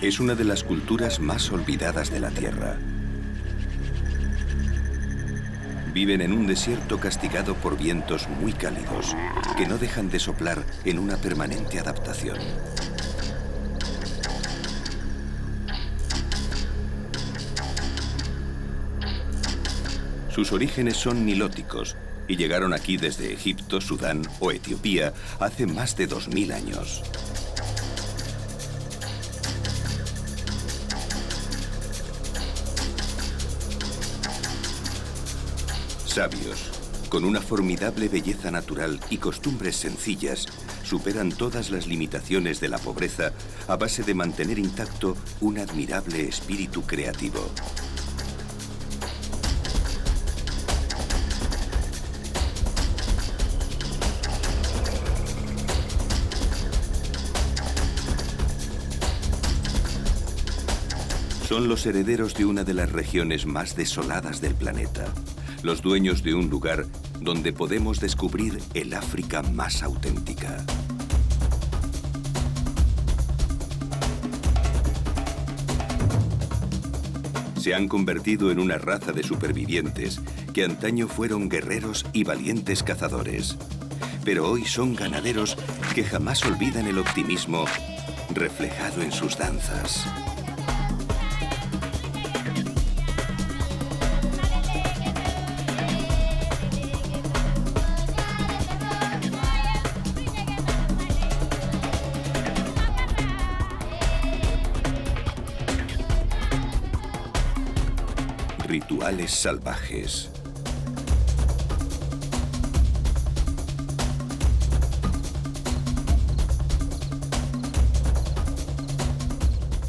Es una de las culturas más olvidadas de la Tierra. Viven en un desierto castigado por vientos muy cálidos, que no dejan de soplar en una permanente adaptación. Sus orígenes son nilóticos y llegaron aquí desde Egipto, Sudán o Etiopía hace más de 2000 años. Sabios, con una formidable belleza natural y costumbres sencillas, superan todas las limitaciones de la pobreza a base de mantener intacto un admirable espíritu creativo. Son los herederos de una de las regiones más desoladas del planeta, los dueños de un lugar donde podemos descubrir el África más auténtica. Se han convertido en una raza de supervivientes que antaño fueron guerreros y valientes cazadores, pero hoy son ganaderos que jamás olvidan el optimismo reflejado en sus danzas. Rituales salvajes.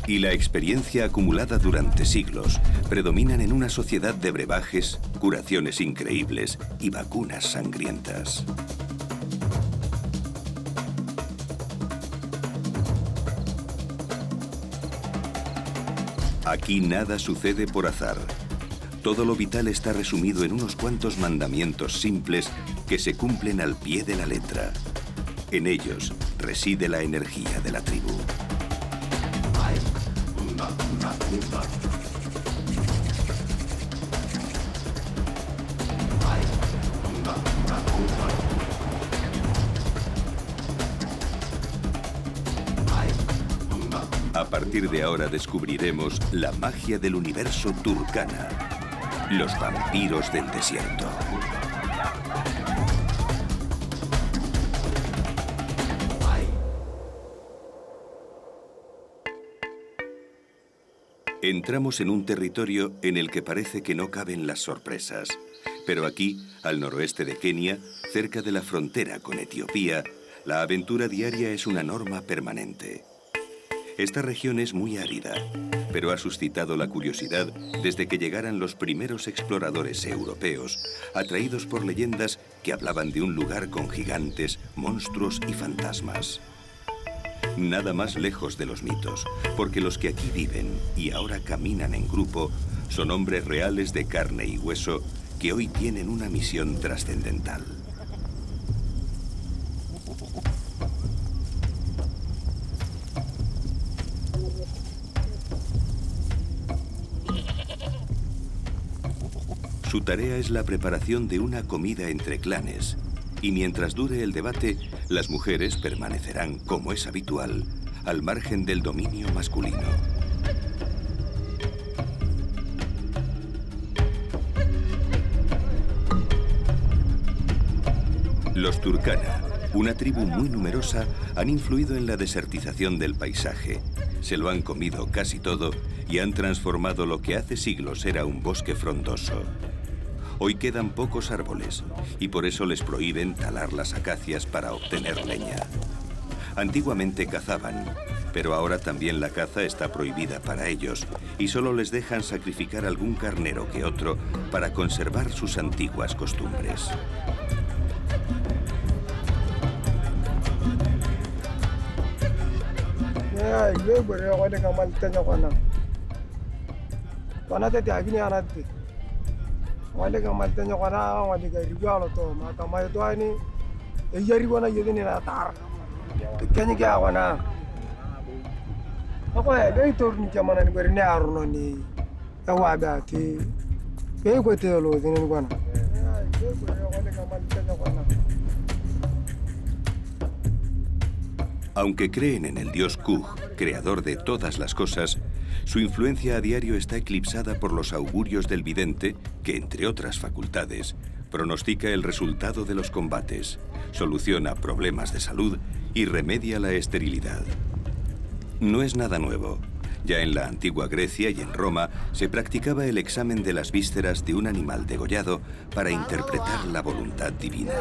Y la experiencia acumulada durante siglos predominan en una sociedad de brebajes, curaciones increíbles y vacunas sangrientas. Aquí nada sucede por azar. Todo lo vital está resumido en unos cuantos mandamientos simples que se cumplen al pie de la letra. En ellos reside la energía de la tribu. A partir de ahora descubriremos la magia del universo Turkana, los vampiros del desierto. Entramos en un territorio en el que parece que no caben las sorpresas, pero aquí, al noroeste de Kenia, cerca de la frontera con Etiopía, la aventura diaria es una norma permanente. Esta región es muy árida, pero ha suscitado la curiosidad desde que llegaran los primeros exploradores europeos, atraídos por leyendas que hablaban de un lugar con gigantes, monstruos y fantasmas. Nada más lejos de los mitos, porque los que aquí viven y ahora caminan en grupo son hombres reales de carne y hueso que hoy tienen una misión trascendental. Su tarea es la preparación de una comida entre clanes, y mientras dure el debate, las mujeres permanecerán, como es habitual, al margen del dominio masculino. Los Turkana, una tribu muy numerosa, han influido en la desertización del paisaje. Se lo han comido casi todo y han transformado lo que hace siglos era un bosque frondoso. Hoy quedan pocos árboles y por eso les prohíben talar las acacias para obtener leña. Antiguamente cazaban, pero ahora también la caza está prohibida para ellos y solo les dejan sacrificar algún carnero que otro para conservar sus antiguas costumbres. Wale kamal tanya kona wale ka rigwa lo to ma kamay to ani e yari wana yedini na tar kenya kya wana Ako be torni jamana ni bari ne arno ni tawa dati. Be ko telo dinin gwana. Aunque creen en el dios Kug, creador de todas las cosas, su influencia a diario está eclipsada por los augurios del vidente, que, entre otras facultades, pronostica el resultado de los combates, soluciona problemas de salud y remedia la esterilidad. No es nada nuevo. Ya en la antigua Grecia y en Roma se practicaba el examen de las vísceras de un animal degollado para interpretar la voluntad divina.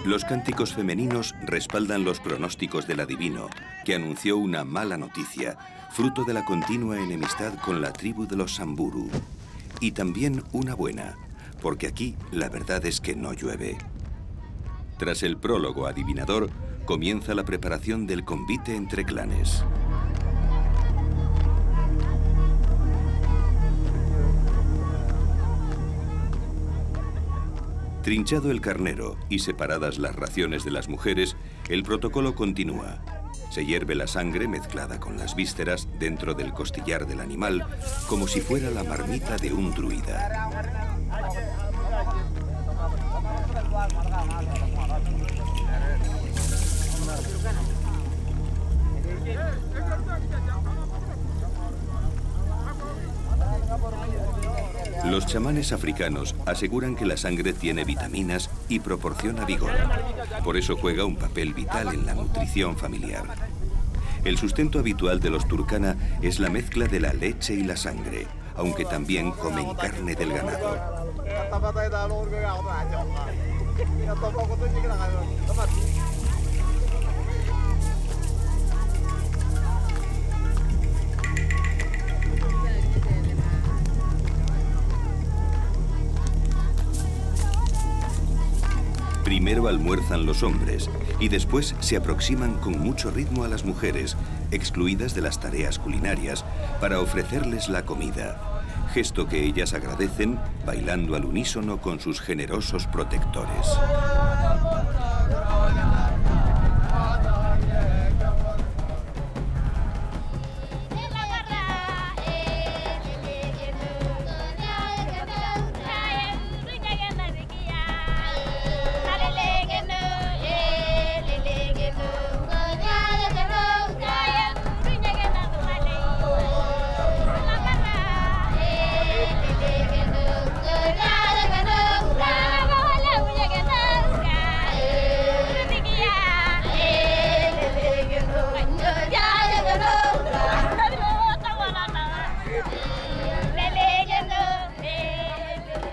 Los cánticos femeninos respaldan los pronósticos del adivino, que anunció una mala noticia, fruto de la continua enemistad con la tribu de los Samburu. Y también una buena, porque aquí la verdad es que no llueve. Tras el prólogo adivinador, comienza la preparación del convite entre clanes. Trinchado el carnero y separadas las raciones de las mujeres, el protocolo continúa. Se hierve la sangre mezclada con las vísceras dentro del costillar del animal, como si fuera la marmita de un druida. Los chamanes africanos aseguran que la sangre tiene vitaminas y proporciona vigor. Por eso juega un papel vital en la nutrición familiar. El sustento habitual de los Turkana es la mezcla de la leche y la sangre, aunque también comen carne del ganado. Primero almuerzan los hombres y después se aproximan con mucho ritmo a las mujeres, excluidas de las tareas culinarias, para ofrecerles la comida, gesto que ellas agradecen bailando al unísono con sus generosos protectores.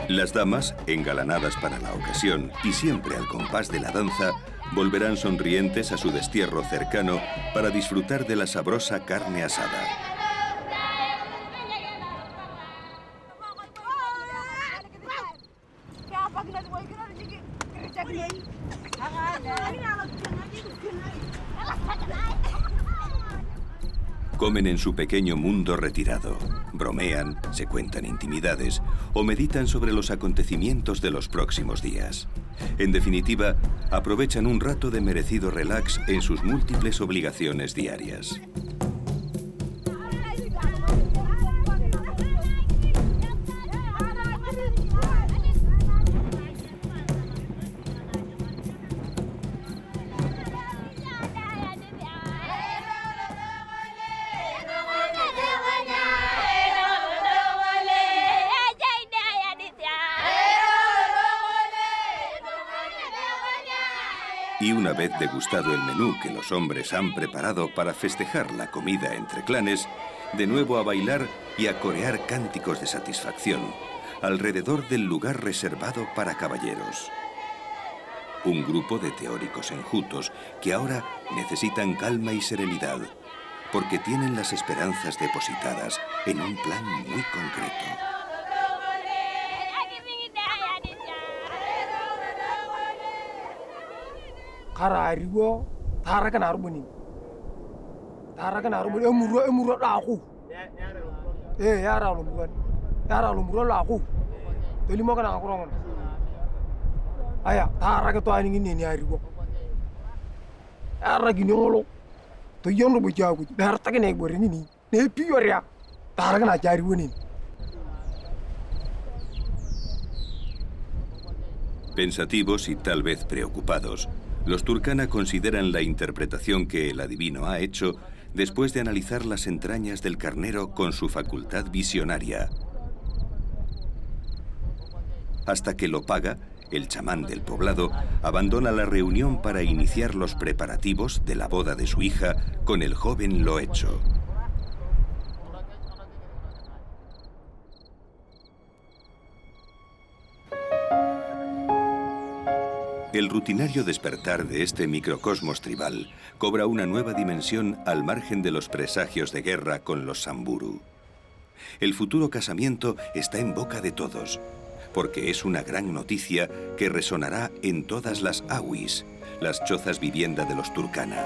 Las damas, engalanadas para la ocasión y siempre al compás de la danza, volverán sonrientes a su destierro cercano para disfrutar de la sabrosa carne asada. Comen en su pequeño mundo retirado, bromean, se cuentan intimidades o meditan sobre los acontecimientos de los próximos días. En definitiva, aprovechan un rato de merecido relax en sus múltiples obligaciones diarias. Y una vez degustado el menú que los hombres han preparado para festejar la comida entre clanes, de nuevo a bailar y a corear cánticos de satisfacción alrededor del lugar reservado para caballeros. un grupo de teóricos enjutos que ahora necesitan calma y serenidad, porque tienen las esperanzas depositadas en un plan muy concreto. Pensativos y tal vez preocupados, los Turkana consideran la interpretación que el adivino ha hecho después de analizar las entrañas del carnero con su facultad visionaria. Hasta que lo paga, el chamán del poblado abandona la reunión para iniciar los preparativos de la boda de su hija con el joven Lohecho. El rutinario despertar de este microcosmos tribal cobra una nueva dimensión al margen de los presagios de guerra con los Samburu. El futuro casamiento está en boca de todos, porque es una gran noticia que resonará en todas las awis, las chozas vivienda de los Turkana.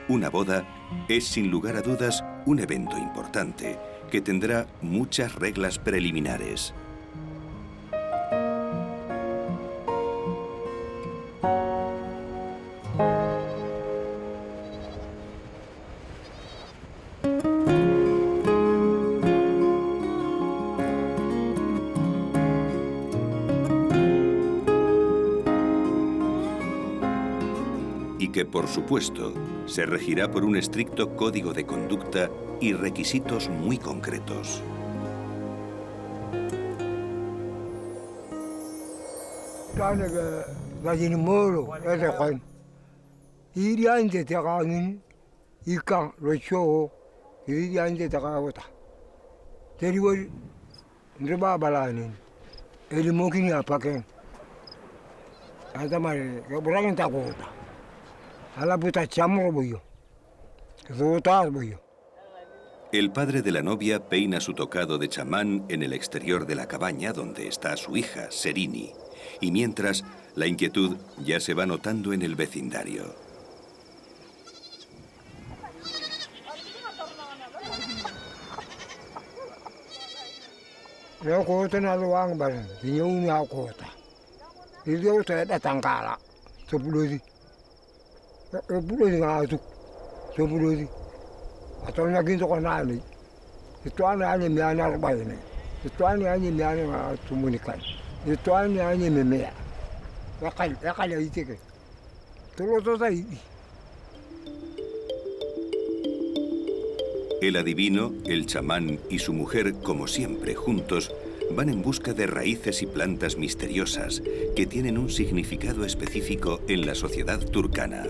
Una boda es sin lugar a dudas un evento importante que tendrá muchas reglas preliminares. Que, por supuesto, se regirá por un estricto código de conducta y requisitos muy concretos. El padre de la novia peina su tocado de chamán en el exterior de la cabaña donde está su hija, Serini, y mientras, la inquietud ya se va notando en el vecindario. El adivino, el chamán y su mujer, como siempre, juntos, van en busca de raíces y plantas misteriosas que tienen un significado específico en la sociedad turcana.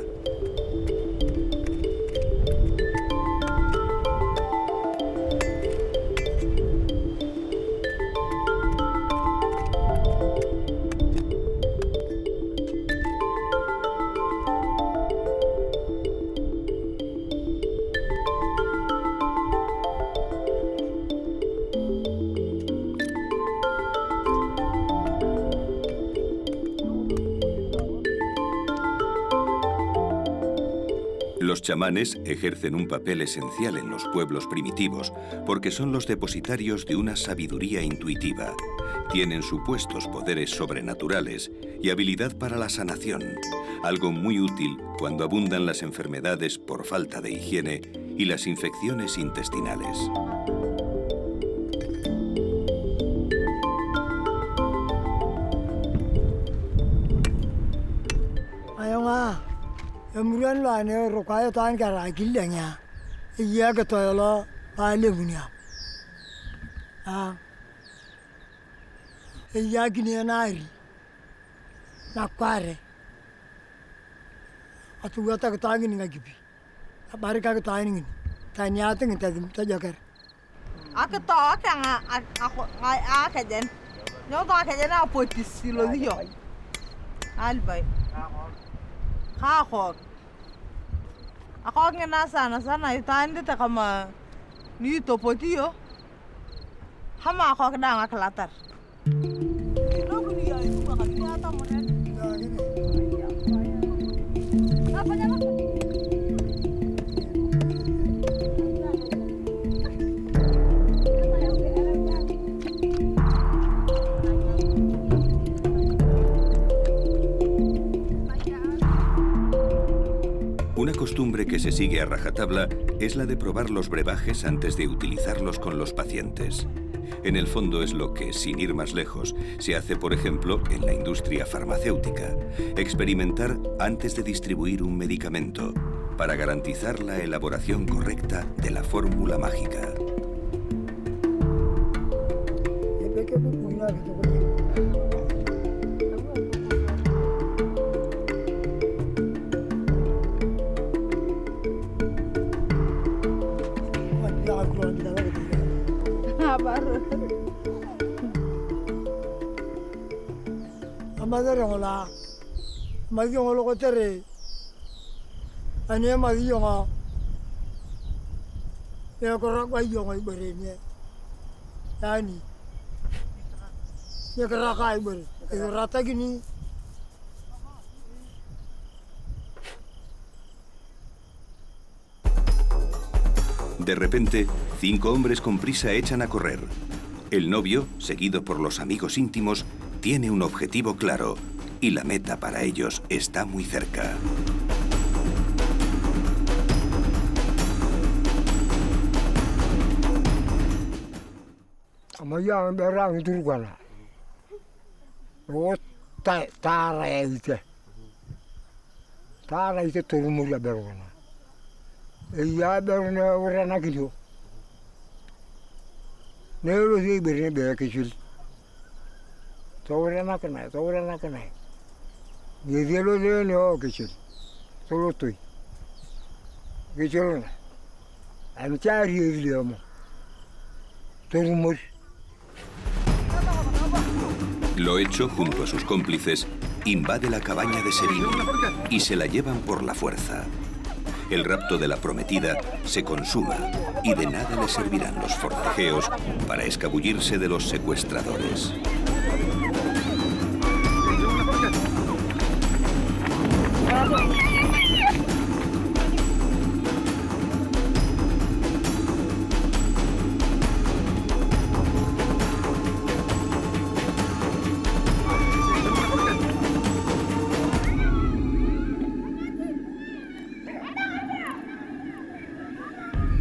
Los chamanes ejercen un papel esencial en los pueblos primitivos porque son los depositarios de una sabiduría intuitiva. Tienen supuestos poderes sobrenaturales y habilidad para la sanación, algo muy útil cuando abundan las enfermedades por falta de higiene y las infecciones intestinales. Albay. Kakok. Ako nga sana itandi ta kama ni topotio. Hama ako kada nga klatar. Ino kuni ya itu bakal nyata mo nen. Apa nama? Una costumbre que se sigue a rajatabla es la de probar los brebajes antes de utilizarlos con los pacientes. En el fondo es lo que, sin ir más lejos, se hace, por ejemplo, en la industria farmacéutica. Experimentar antes de distribuir un medicamento para garantizar la elaboración correcta de la fórmula mágica. Amaderongola, Madiongo Cotere, Anema Yonga, Yakoraka Yonga Iberine, Yani, Yakaraka Iber, Ratagini. De repente, 5 hombres con prisa echan a correr. El novio, seguido por los amigos íntimos, tiene un objetivo claro y la meta para ellos está muy cerca. Sobre la canal. Y el cielo de Leo, que chil. Solo estoy. Que chilona. A mi chari es Leomo. Todo Lo hecho, junto a sus cómplices, invade la cabaña de Serini y se la llevan por la fuerza. El rapto de la prometida se consuma y de nada le servirán los forcejeos para escabullirse de los secuestradores.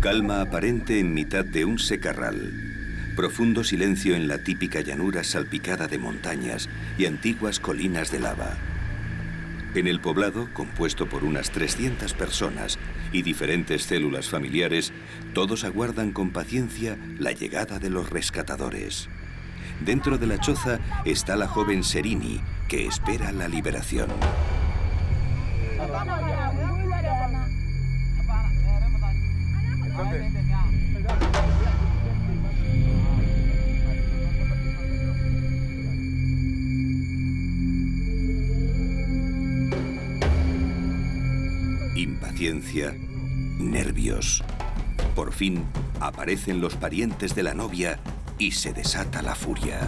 Calma aparente en mitad de un secarral. Profundo silencio en la típica llanura salpicada de montañas y antiguas colinas de lava. En el poblado, compuesto por unas 300 personas y diferentes células familiares, todos aguardan con paciencia la llegada de los rescatadores. Dentro de la choza está la joven Serini, que espera la liberación. Impaciencia, nervios. Por fin aparecen los parientes de la novia y se desata la furia.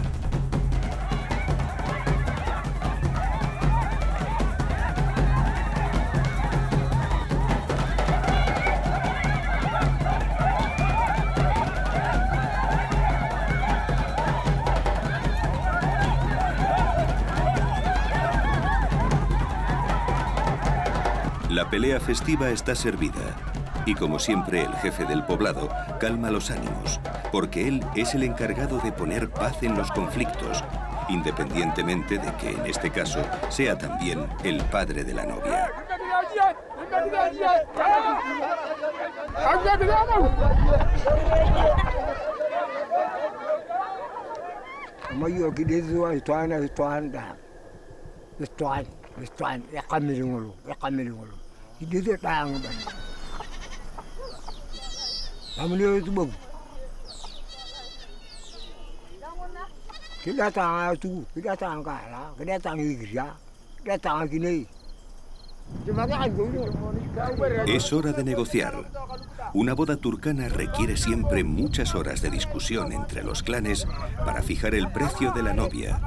La pelea festiva está servida y, como siempre, el jefe del poblado calma los ánimos, porque él es el encargado de poner paz en los conflictos, independientemente de que en este caso sea también el padre de la novia. Dia tang ban. Ambil itu bang. Kita tang tu, kita tang kala, kita tang ikhya. Es hora de negociar. Una boda turcana requiere siempre muchas horas de discusión entre los clanes para fijar el precio de la novia.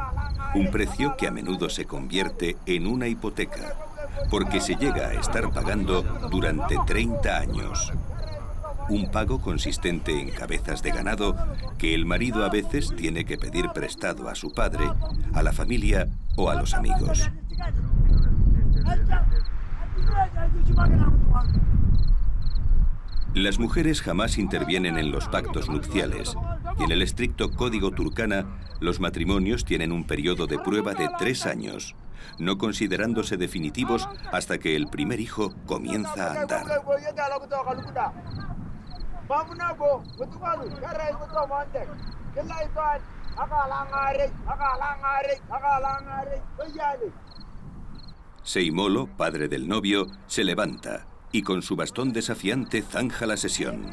Un precio que a menudo se convierte en una hipoteca, porque se llega a estar pagando durante 30 años. Un pago consistente en cabezas de ganado que el marido a veces tiene que pedir prestado a su padre, a la familia o a los amigos. Las mujeres jamás intervienen en los pactos nupciales y en el estricto código turkana los matrimonios tienen un periodo de prueba de 3 años, no considerándose definitivos hasta que el primer hijo comienza a andar. Seimolo, padre del novio, se levanta y con su bastón desafiante zanja la sesión.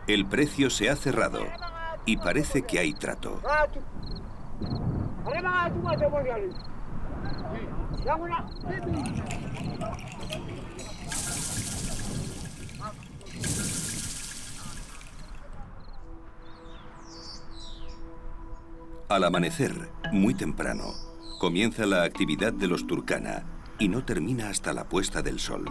El precio se ha cerrado y parece que hay trato. Al amanecer, muy temprano, comienza la actividad de los turkana y no termina hasta la puesta del sol.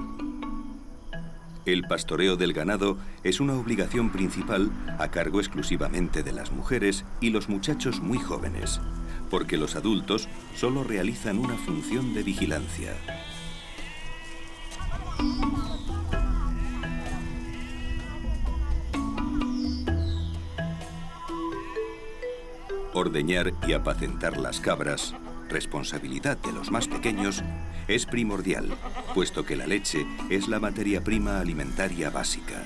El pastoreo del ganado es una obligación principal a cargo exclusivamente de las mujeres y los muchachos muy jóvenes, porque los adultos solo realizan una función de vigilancia. Ordeñar y apacentar las cabras, responsabilidad de los más pequeños, es primordial, puesto que la leche es la materia prima alimentaria básica.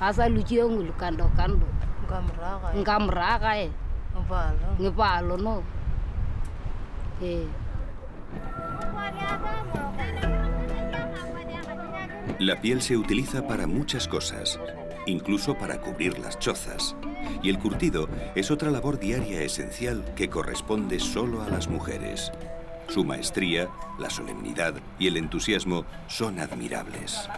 Asa lucio ngulu kando ngamraga ngepalo no La piel se utiliza para muchas cosas, incluso para cubrir las chozas, y el curtido es otra labor diaria esencial que corresponde solo a las mujeres. Su maestría, la solemnidad y el entusiasmo son admirables.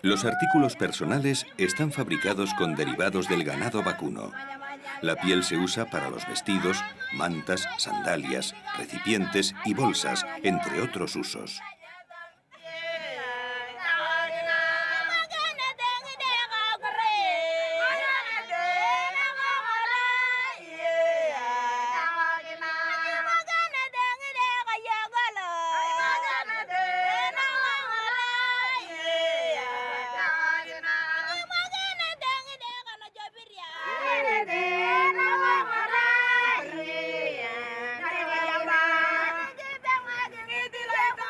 Los artículos personales están fabricados con derivados del ganado vacuno. La piel se usa para los vestidos, mantas, sandalias, recipientes y bolsas, entre otros usos.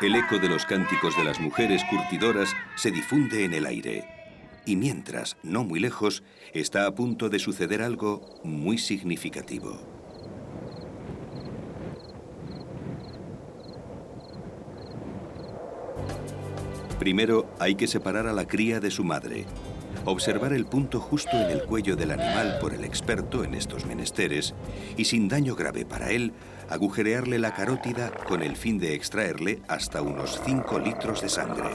El eco de los cánticos de las mujeres curtidoras se difunde en el aire. Y mientras, no muy lejos, está a punto de suceder algo muy significativo. Primero hay que separar a la cría de su madre, observar el punto justo en el cuello del animal por el experto en estos menesteres y, sin daño grave para él, agujerearle la carótida con el fin de extraerle hasta unos 5 litros de sangre.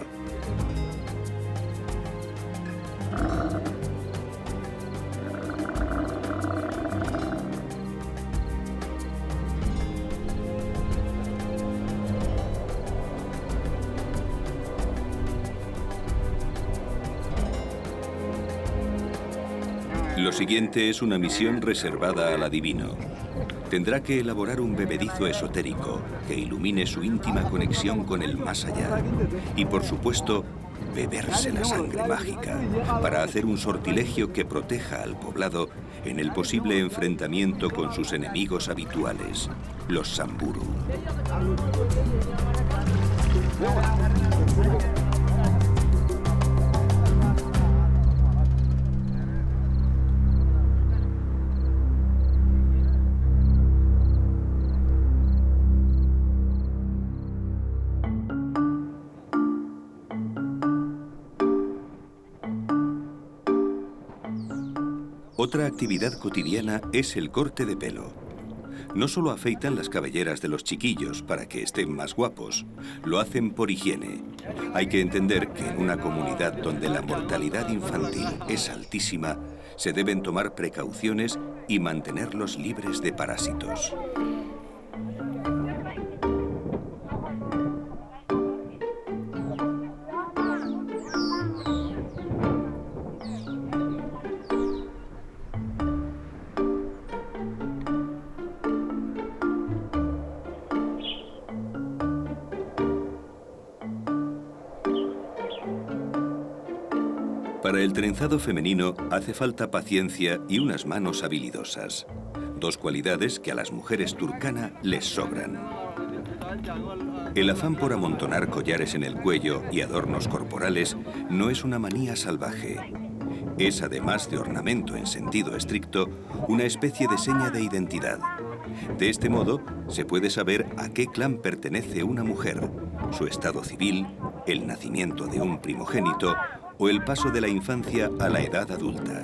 Lo siguiente es una misión reservada al adivino. Tendrá que elaborar un bebedizo esotérico que ilumine su íntima conexión con el más allá. Y por supuesto, beberse la sangre mágica para hacer un sortilegio que proteja al poblado en el posible enfrentamiento con sus enemigos habituales, los Samburu. Otra actividad cotidiana es el corte de pelo. No solo afeitan las cabelleras de los chiquillos para que estén más guapos, lo hacen por higiene. Hay que entender que en una comunidad donde la mortalidad infantil es altísima, se deben tomar precauciones y mantenerlos libres de parásitos. Para el trenzado femenino hace falta paciencia y unas manos habilidosas. Dos cualidades que a las mujeres turkana les sobran. El afán por amontonar collares en el cuello y adornos corporales no es una manía salvaje. Es, además de ornamento en sentido estricto, una especie de seña de identidad. De este modo, se puede saber a qué clan pertenece una mujer, su estado civil, el nacimiento de un primogénito o el paso de la infancia a la edad adulta.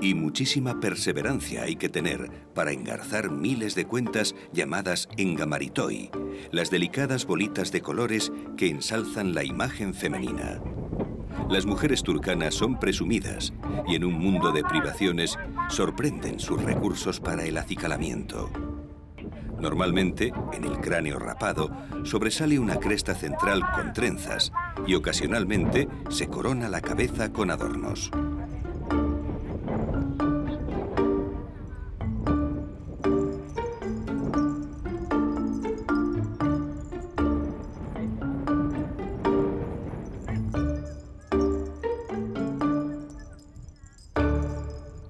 Y muchísima perseverancia hay que tener para engarzar miles de cuentas llamadas engamaritoi, las delicadas bolitas de colores que ensalzan la imagen femenina. Las mujeres turcanas son presumidas y en un mundo de privaciones sorprenden sus recursos para el acicalamiento. Normalmente, en el cráneo rapado, sobresale una cresta central con trenzas y ocasionalmente se corona la cabeza con adornos.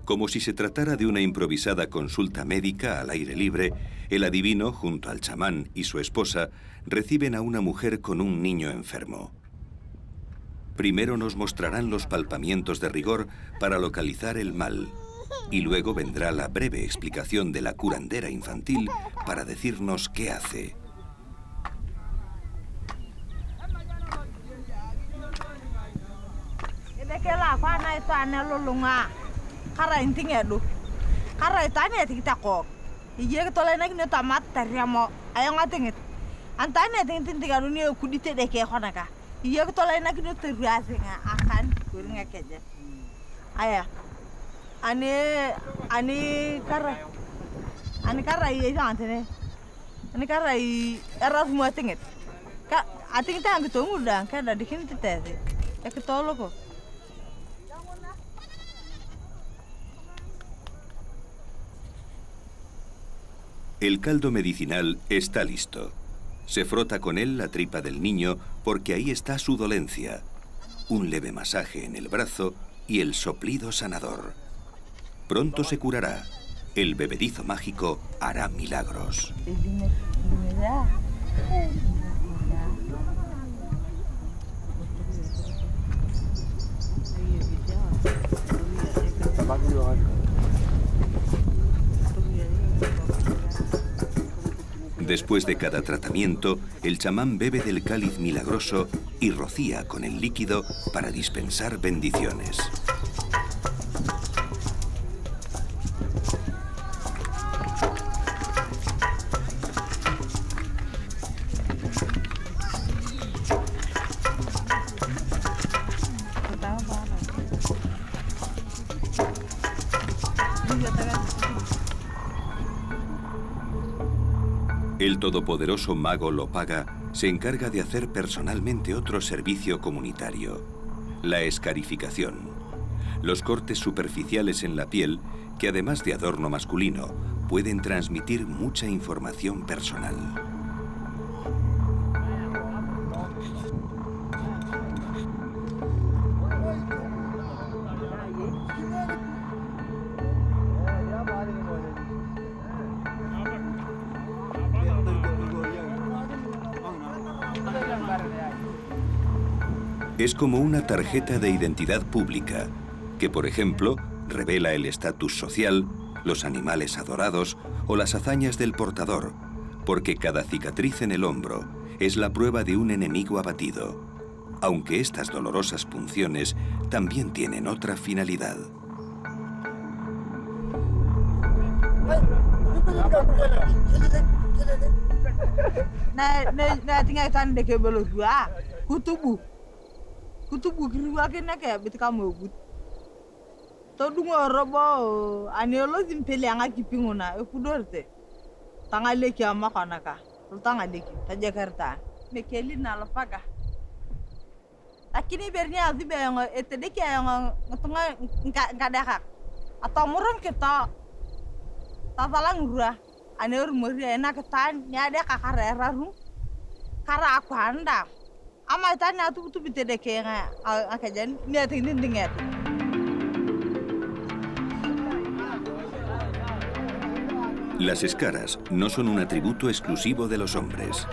Como si se tratara de una improvisada consulta médica al aire libre, el adivino, junto al chamán y su esposa, reciben a una mujer con un niño enfermo. Primero nos mostrarán los palpamientos de rigor para localizar el mal, y luego vendrá la breve explicación de la curandera infantil para decirnos qué hace. Kara inting edu, kara itanya kita kok, iya ketolak naik nih tamat teriamo, ayang atingit, antanya tingin tiga dunia kudite deh kayak konaka, iya ketolak naik nih terbiasa akan kurang aja, ayah, ani kara iya itu antene, ani kara era semua tingit, ating kita angkat tunggu dah, kayak ada di sini tete, ketolak kok. El caldo medicinal está listo. Se frota con él la tripa del niño porque ahí está su dolencia. Un leve masaje en el brazo y el soplido sanador. Pronto se curará. El bebedizo mágico hará milagros. Después de cada tratamiento, el chamán bebe del cáliz milagroso y rocía con el líquido para dispensar bendiciones. El todopoderoso mago Lopaga se encarga de hacer personalmente otro servicio comunitario, la escarificación. Los cortes superficiales en la piel, que además de adorno masculino, pueden transmitir mucha información personal. Es como una tarjeta de identidad pública, que por ejemplo revela el estatus social, los animales adorados o las hazañas del portador, porque cada cicatriz en el hombro es la prueba de un enemigo abatido, aunque estas dolorosas punciones también tienen otra finalidad. Kutubu kiriwa kena kayak betika mogut. Todungo robo aniolo zimpele anga kipinguna ekudorte. Tanga leki ama kanaka. Tanga leki tajakarta. Mekeli na Lopaga. Lakini bernya azibe yang etedeki yang ngetunga ngkadaka. Atau muram kita tafalang rua. Anior muri enak ketan nyade kakarera ru. Kara aku handa. Las escaras no son un atributo exclusivo de los hombres.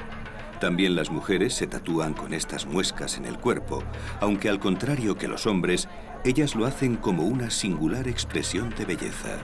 También las mujeres se tatúan con estas muescas en el cuerpo, aunque al contrario que los hombres, ellas lo hacen como una singular expresión de belleza.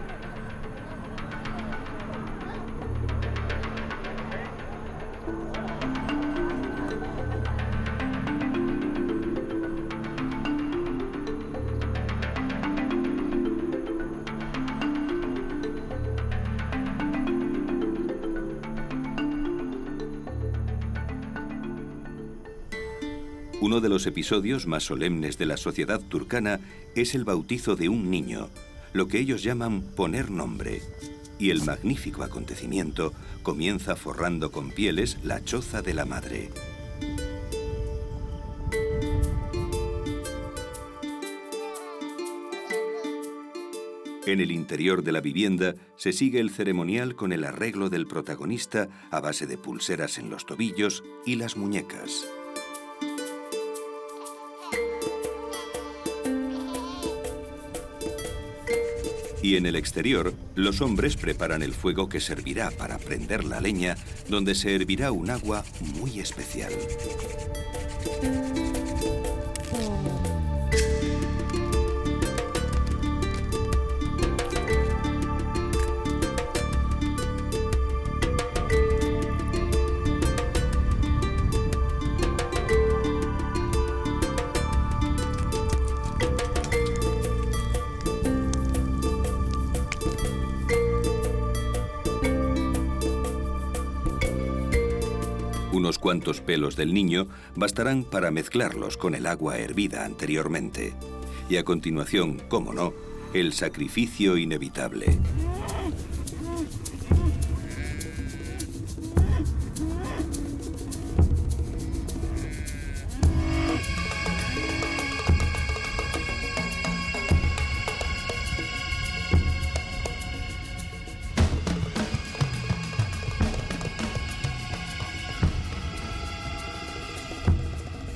Uno de los episodios más solemnes de la sociedad turcana es el bautizo de un niño, lo que ellos llaman poner nombre. Y el magnífico acontecimiento comienza forrando con pieles la choza de la madre. En el interior de la vivienda se sigue el ceremonial con el arreglo del protagonista a base de pulseras en los tobillos y las muñecas. Y en el exterior, los hombres preparan el fuego que servirá para prender la leña, donde se hervirá un agua muy especial. Unos cuantos pelos del niño bastarán para mezclarlos con el agua hervida anteriormente. Y a continuación, cómo no, el sacrificio inevitable.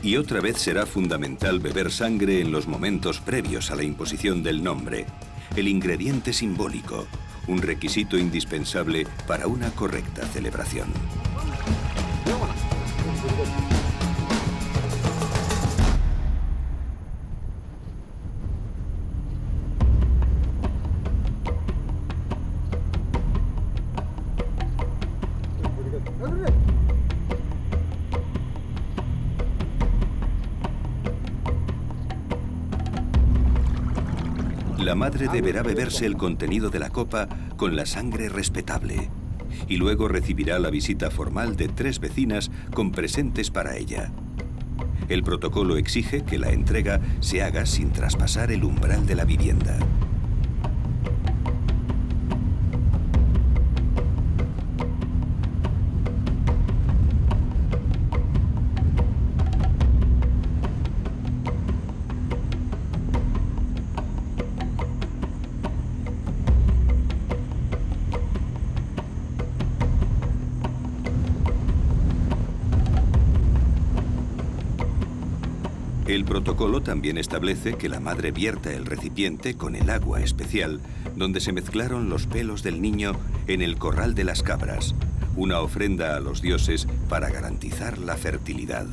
Y otra vez será fundamental beber sangre en los momentos previos a la imposición del nombre, el ingrediente simbólico, un requisito indispensable para una correcta celebración. La madre deberá beberse el contenido de la copa con la sangre respetable y luego recibirá la visita formal de 3 vecinas con presentes para ella. El protocolo exige que la entrega se haga sin traspasar el umbral de la vivienda. El protocolo también establece que la madre vierta el recipiente con el agua especial donde se mezclaron los pelos del niño en el corral de las cabras, una ofrenda a los dioses para garantizar la fertilidad.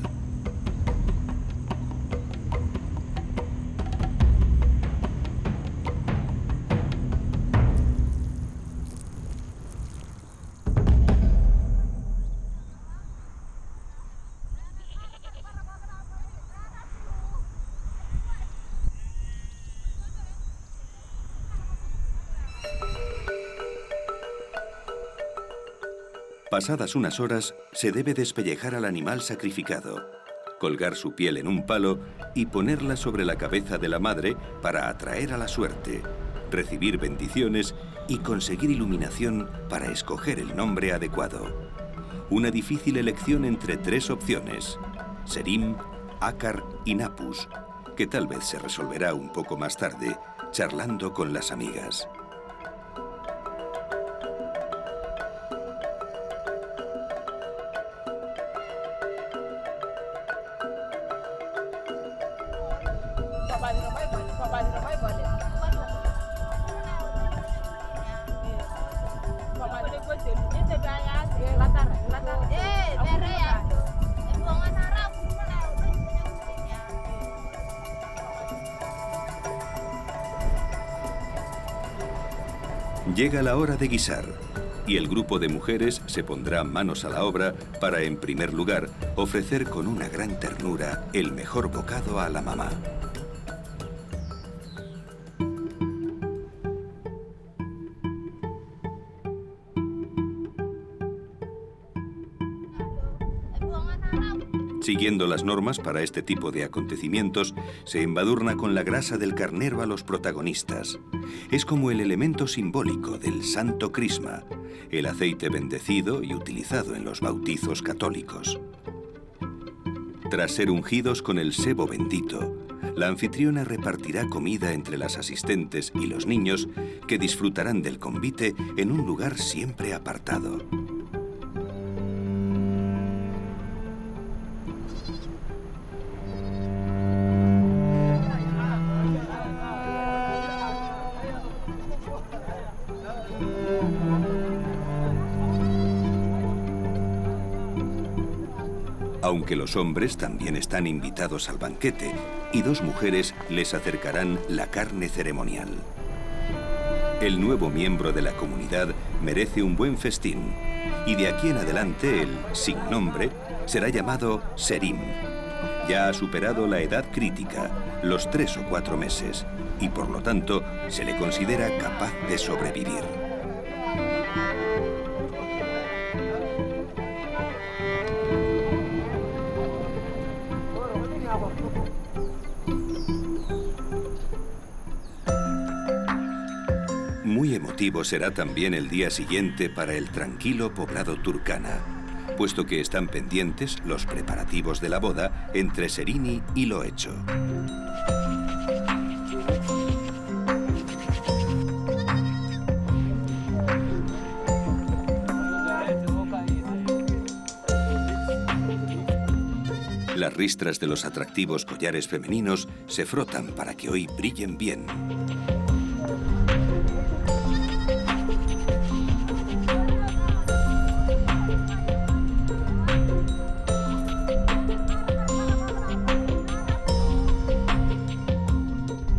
Pasadas unas horas, se debe despellejar al animal sacrificado, colgar su piel en un palo y ponerla sobre la cabeza de la madre para atraer a la suerte, recibir bendiciones y conseguir iluminación para escoger el nombre adecuado. Una difícil elección entre 3 opciones: Serim, Ácar y Napus, que tal vez se resolverá un poco más tarde, charlando con las amigas. Llega la hora de guisar y el grupo de mujeres se pondrá manos a la obra para, en primer lugar, ofrecer con una gran ternura el mejor bocado a la mamá. Siguiendo las normas para este tipo de acontecimientos, se embadurna con la grasa del carnero a los protagonistas. Es como el elemento simbólico del Santo Crisma, el aceite bendecido y utilizado en los bautizos católicos. Tras ser ungidos con el sebo bendito, la anfitriona repartirá comida entre las asistentes y los niños que disfrutarán del convite en un lugar siempre apartado. Aunque los hombres también están invitados al banquete y 2 mujeres les acercarán la carne ceremonial. El nuevo miembro de la comunidad merece un buen festín y de aquí en adelante el sin nombre será llamado Serim. Ya ha superado la edad crítica, los 3 o 4 meses, y por lo tanto se le considera capaz de sobrevivir. Muy emotivo será también el día siguiente para el tranquilo poblado Turkana, puesto que están pendientes los preparativos de la boda entre Serini y Lohecho. Las ristras de los atractivos collares femeninos se frotan para que hoy brillen bien.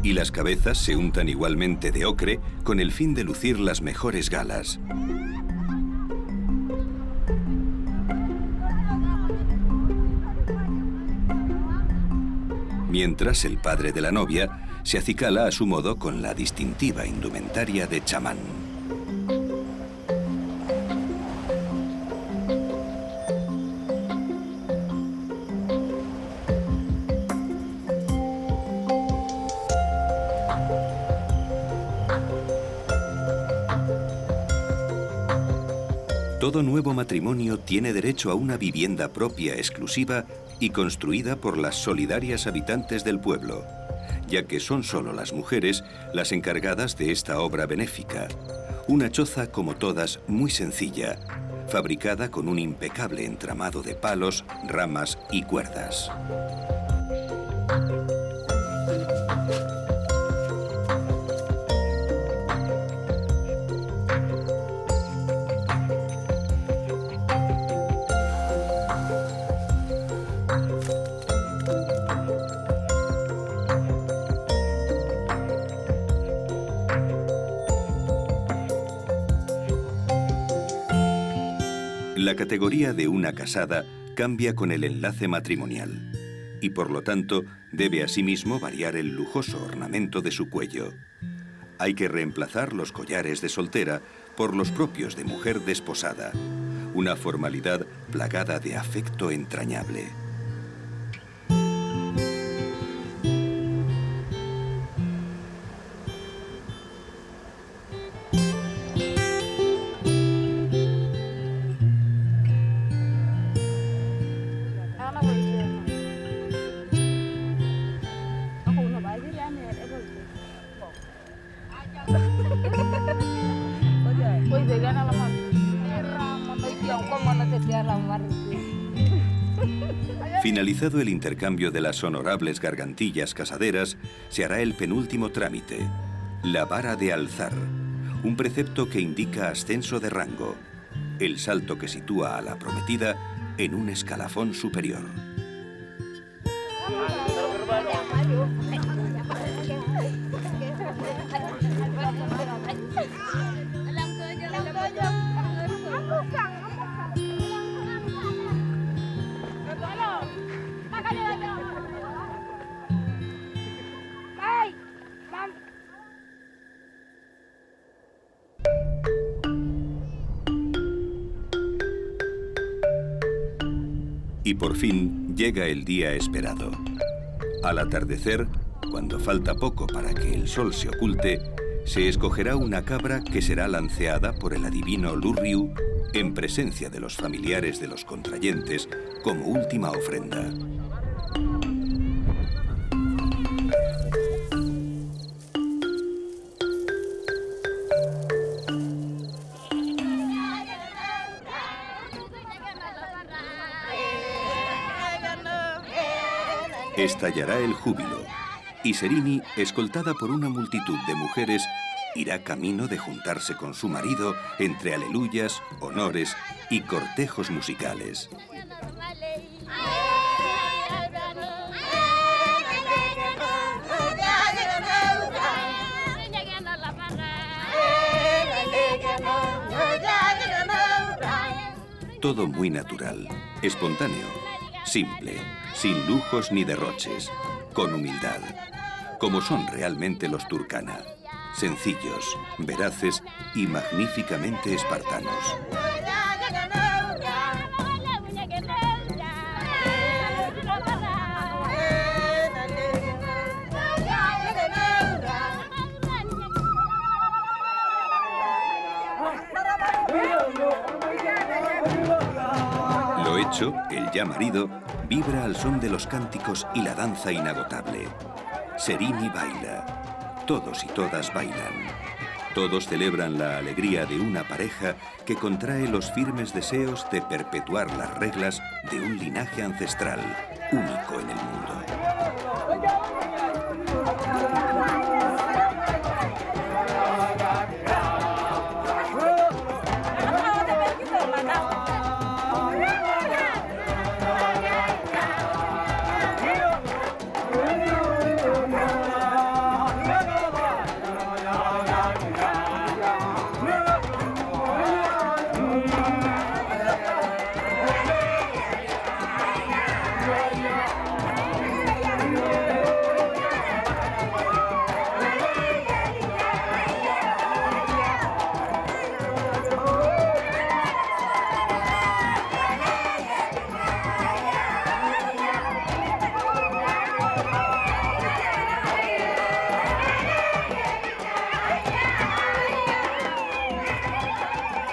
Y las cabezas se untan igualmente de ocre con el fin de lucir las mejores galas. Mientras el padre de la novia se acicala a su modo con la distintiva indumentaria de chamán. Todo nuevo matrimonio tiene derecho a una vivienda propia exclusiva y construida por las solidarias habitantes del pueblo, ya que son solo las mujeres las encargadas de esta obra benéfica. Una choza como todas muy sencilla, fabricada con un impecable entramado de palos, ramas y cuerdas. La categoría de una casada cambia con el enlace matrimonial y por lo tanto debe asimismo variar el lujoso ornamento de su cuello. Hay que reemplazar los collares de soltera por los propios de mujer desposada, una formalidad plagada de afecto entrañable. Finalizado el intercambio de las honorables gargantillas casaderas, se hará el penúltimo trámite, la vara de alzar, un precepto que indica ascenso de rango, el salto que sitúa a la prometida en un escalafón superior. Y por fin llega el día esperado. Al atardecer, cuando falta poco para que el sol se oculte, se escogerá una cabra que será lanceada por el adivino Lurriu en presencia de los familiares de los contrayentes como última ofrenda. Estallará el júbilo y Serini, escoltada por una multitud de mujeres, irá camino de juntarse con su marido entre aleluyas, honores y cortejos musicales. Todo muy natural, espontáneo, simple, sin lujos ni derroches, con humildad, como son realmente los Turkana, sencillos, veraces y magníficamente espartanos. Lo hecho, el ya marido, vibra al son de los cánticos y la danza inagotable. Serini baila. Todos y todas bailan. Todos celebran la alegría de una pareja que contrae los firmes deseos de perpetuar las reglas de un linaje ancestral, único en el mundo.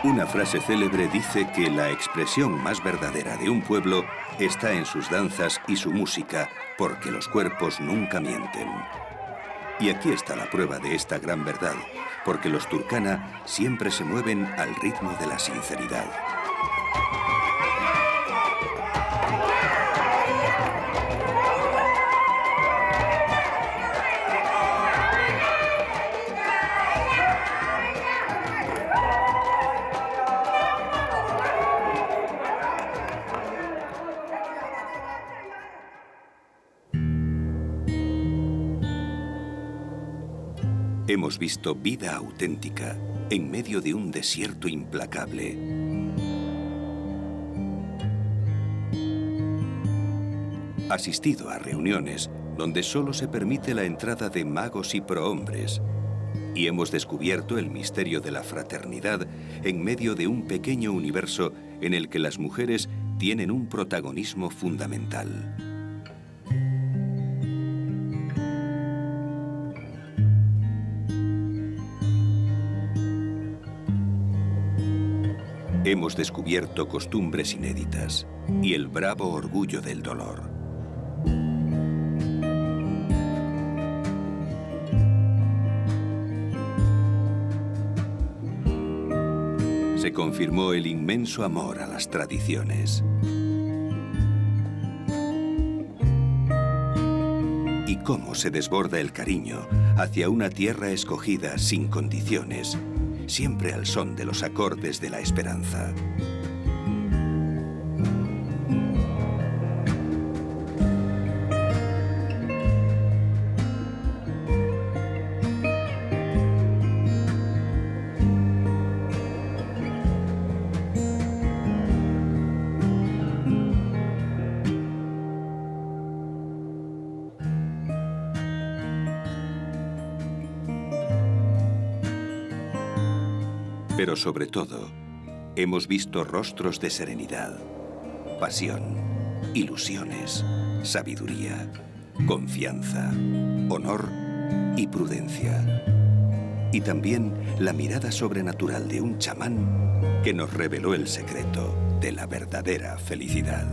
Una frase célebre dice que la expresión más verdadera de un pueblo está en sus danzas y su música, porque los cuerpos nunca mienten. Y aquí está la prueba de esta gran verdad, porque los Turkana siempre se mueven al ritmo de la sinceridad. Hemos visto vida auténtica en medio de un desierto implacable. Asistido a reuniones donde solo se permite la entrada de magos y prohombres. Y hemos descubierto el misterio de la fraternidad en medio de un pequeño universo en el que las mujeres tienen un protagonismo fundamental. Hemos descubierto costumbres inéditas y el bravo orgullo del dolor. Se confirmó el inmenso amor a las tradiciones. Y cómo se desborda el cariño hacia una tierra escogida sin condiciones, siempre al son de los acordes de la esperanza. Pero sobre todo, hemos visto rostros de serenidad, pasión, ilusiones, sabiduría, confianza, honor y prudencia. Y también la mirada sobrenatural de un chamán que nos reveló el secreto de la verdadera felicidad.